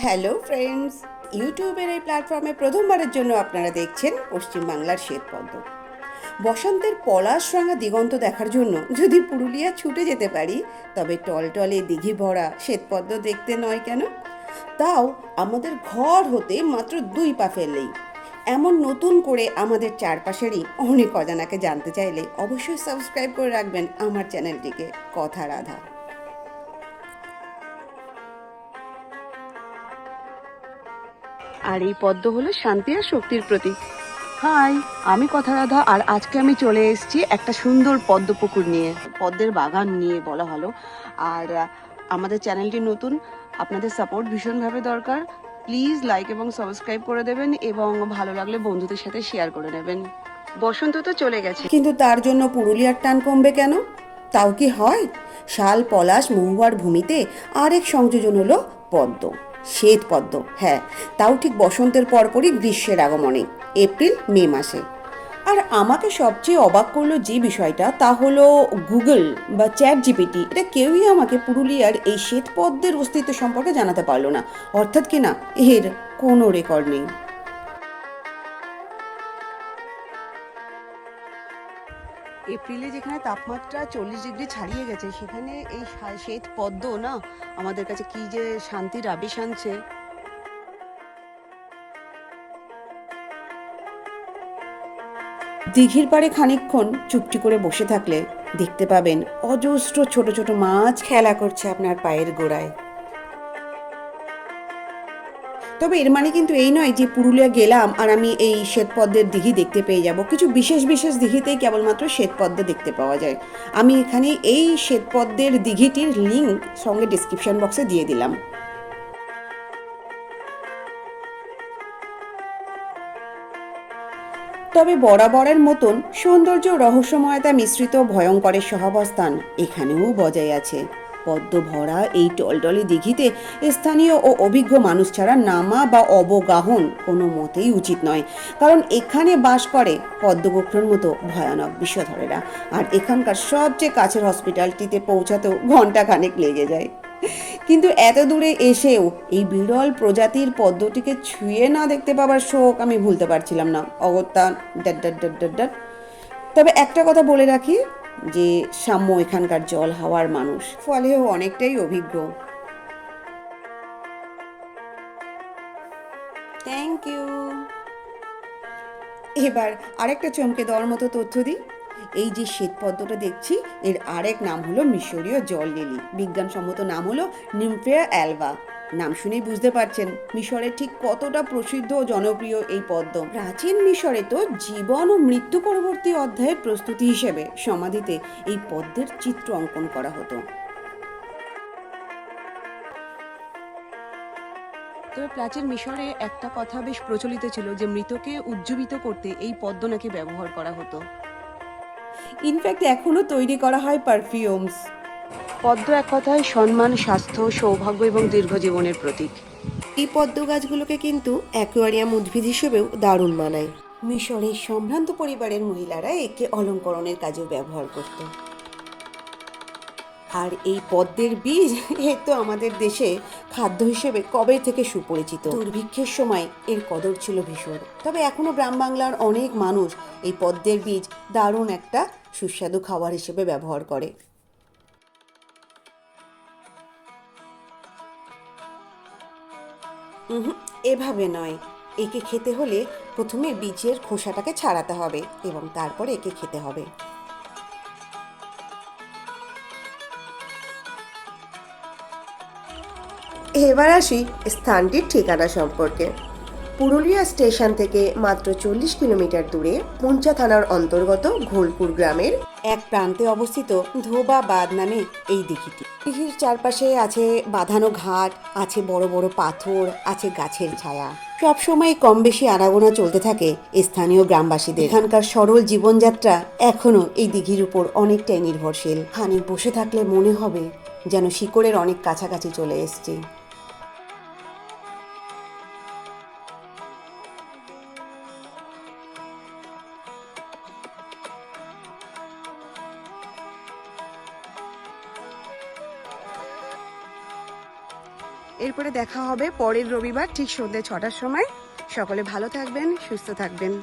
Hello friends, ইউটিউবের এই প্ল্যাটফর্মে প্রথমবারের জন্য আপনারা দেখছেন পশ্চিমবাংলার শ্বেতপদ্ম। বসন্তের পলাশরাঙা দিগন্ত দেখার জন্য যদি পুরুলিয়া ছুটে যেতে পারি, তবে টলটলে দিঘি ভরা শ্বেতপদ্ম দেখতে নয় কেন? তাও আমাদের ঘর হতে মাত্র 2 পা ফেললেই। এমন নতুন করে আমাদের চারপাশেরই অনেক অজানাকে জানতে চাইলে অবশ্যই সাবস্ক্রাইব করে রাখবেন আমার চ্যানেলটিকে, কথা রাধা। আর এই পদ্ম হলো শান্তি আর শক্তির প্রতীক। হাই, আমি কথা রাধা, আর আজকে আমি চলে এসেছি একটা সুন্দর পদ্ম পুকুর নিয়ে, পদ্মের বাগান নিয়ে বলা ভালো। আর আমাদের চ্যানেলটি নতুন, আপনাদের সাপোর্ট ভীষণভাবে দরকার। প্লিজ লাইক এবং সাবস্ক্রাইব করে দেবেন, এবং ভালো লাগলে বন্ধুদের সাথে শেয়ার করে নেবেন। বসন্ত তো চলে গেছে, কিন্তু তার জন্য পুরুলিয়ার টান কমবে কেন? তাও কি হয়? শাল, পলাশ, মহুয়ার ভূমিতে আরেক সংযোজন হলো পদ্ম, শ্বেত পদ্ম। হ্যাঁ, তাও ঠিক বসন্তের পরপরই গ্রীষ্মের আগমনে, এপ্রিল মে মাসে। আর আমাকে সবচেয়ে অবাক করলো যে বিষয়টা, তা হলো গুগল বা চ্যাট জিপিটি, এটা কেউই আমাকে পুরুলিয়ার এই শ্বেত পদ্মের অস্তিত্ব সম্পর্কে জানাতে পারলো না। অর্থাৎ কিনা এর কোনো রেকর্ড নেই। এপ্রিলে যেখানে তাপমাত্রা 40 ডিগ্রি ছাড়িয়ে গেছে, সেখানে এই শ্বেত পদ্ম না আমাদের কাছে কি যে শান্তির আবেশ আনছে। দিঘির পাড়ে খানিকক্ষণ চুপটি করে বসে থাকলে দেখতে পাবেন অজস্র ছোট ছোট মাছ খেলা করছে আপনার পায়ের গোড়ায়। তবে এর মানে কিন্তু এই নয় যে পুরুলিয়া গেলাম আর আমি এই শ্বেতপদ্মের দিঘি দেখতে পেয়ে যাব। কিছু বিশেষ বিশেষ দিঘিতেই কেবলমাত্র শ্বেতপদ্ম দেখতে পাওয়া যায়। আমি এখানে এই শ্বেতপদ্মের দিঘিটির লিঙ্ক সঙ্গে ডিসক্রিপশন বক্সে দিয়ে দিলাম। তবে বরাবরের মতন সৌন্দর্য, রহস্যময়তা মিশ্রিত ভয়ঙ্করের সহাবস্থান এখানেও বজায় আছে। পদ্ম ভরা এই টলটলে দিঘিতে স্থানীয় ও অভিজ্ঞ মানুষ ছাড়া নামা বা অবগাহন কোনো মতেই উচিত নয়, কারণ এখানে বাস করে পদ্মগোখ্রর মতো ভয়ানক বিষধরেরা। আর এখানকার সবচেয়ে কাছের হসপিটালটিতে পৌঁছাতেও ঘন্টাখানেক লেগে যায়। কিন্তু এত দূরে এসেও এই বিরল প্রজাতির পদ্মটিকে ছুঁয়ে না দেখতে পাওয়ার শোক আমি ভুলতে পারছিলাম না। অগত্যা dot dot dot dot dot. তবে একটা কথা বলে রাখি যে সাম্য এখানকার জল হাওয়ার মানুষ, ফলেও অনেকটাই অভিজ্ঞ। Thank you. এবার আরেকটা চমকে দেওয়ার মতো তথ্য দিই। এই যে শ্বেতপদ্মটা দেখছি, এর আরেক নাম হলো মিশরীয় জল লিলি। বিজ্ঞানসম্মত নাম হলো নিমফেয়া অ্যালবা। নাম শুনেই বুঝতে পারছেন মিশরে ঠিক কতটা প্রসিদ্ধ ও জনপ্রিয় এই পদ্ম। প্রাচীন মিশরে তো জীবন ও মৃত্যু পরবর্তী অধ্যায়ের প্রস্তুতি হিসেবে সমাধিতে এই পদ্মের চিত্র অঙ্কন করা হতো। তবে প্রাচীন মিশরে একটা কথা বেশ প্রচলিত ছিল যে মৃতকে উজ্জীবিত করতে এই পদ্ম নাকি ব্যবহার করা হতো। ইনফ্যাক্ট এখনো তৈরি করা হয় পারফিউমস। পদ্ম এক কথায় সম্মান, স্বাস্থ্য, সৌভাগ্য এবং দীর্ঘজীবনের প্রতীক। এই পদ্ম গাছগুলোকে কিন্তু অ্যাকোয়ারিয়াম উদ্ভিদ হিসেবেও দারুণ মানায়। মিশরের সম্ভ্রান্ত পরিবারের মহিলারা একে অলঙ্করণের কাজেও ব্যবহার করত। আর এই পদ্মের বীজ এ তো আমাদের দেশে খাদ্য হিসেবে কবে থেকে সুপরিচিত। দুর্ভিক্ষের সময় এর কদর ছিল ভীষণ। তবে এখনো গ্রাম বাংলার অনেক মানুষ এই পদ্মের বীজ দারুণ একটা সুস্বাদু খাবার হিসেবে ব্যবহার করে। এভাবে নয়, একে খেতে হলে প্রথমে বীজের খোসাটাকে ছাড়াতে হবে এবং তারপরে একে খেতে হবে। এবার আসি স্থানটির ঠিকানা সম্পর্কে। পুরুলিয়া স্টেশন থেকে মাত্র 40 কিলোমিটার দূরে পুঞ্চা থানার অন্তর্গত ঘোলপুর গ্রামের এক প্রান্তে অবস্থিত ধোবা বাঁধ নামে এই দিঘিটি। দিঘির চারপাশে আছে বাঁধানো ঘাট, আছে বড় বড় পাথর, আছে গাছের ছায়া। সবসময় কম বেশি আনাগোনা চলতে থাকে স্থানীয় গ্রামবাসীদের। এখানকার সরল জীবনযাত্রা এখনো এই দিঘির উপর অনেকটাই নির্ভরশীল। খানিক বসে থাকলে মনে হবে যেন শিকড়ের অনেক কাছাকাছি চলে এসছে। এরপরে দেখা হবে পরের রবিবার ঠিক সন্ধ্যে 6টার সময়। সকলে ভালো থাকবেন, সুস্থ থাকবেন।